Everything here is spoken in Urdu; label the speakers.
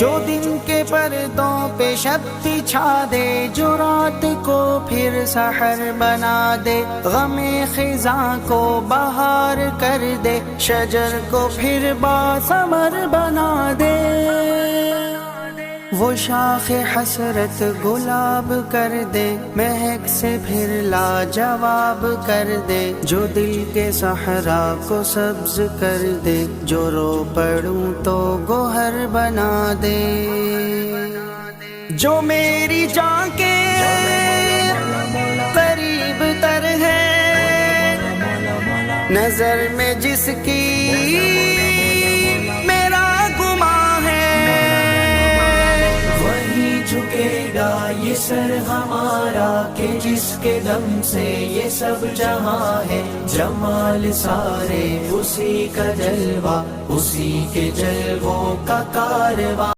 Speaker 1: جو دن کے پردوں پہ شب بچھا دے، جو رات کو پھر سحر بنا دے، غم خزاں کو بہار کر دے، شجر کو پھر باثمر بنا دے، وہ شاخ حسرت گلاب کر دے، مہک سے پھر لاجواب کر دے، جو دل کے صحرا کو سبز کر دے، جو رو پڑوں تو گوہر بنا دے، جو میری جان کے قریب تر ہے، نظر میں جس کی میرا گمان ہے، وہی جھکے گا یہ سر ہمارا کہ جس کے دم سے یہ سب جہاں ہے، جمال سارے اسی کا جلوہ، اسی کے جلووں کا کارواں۔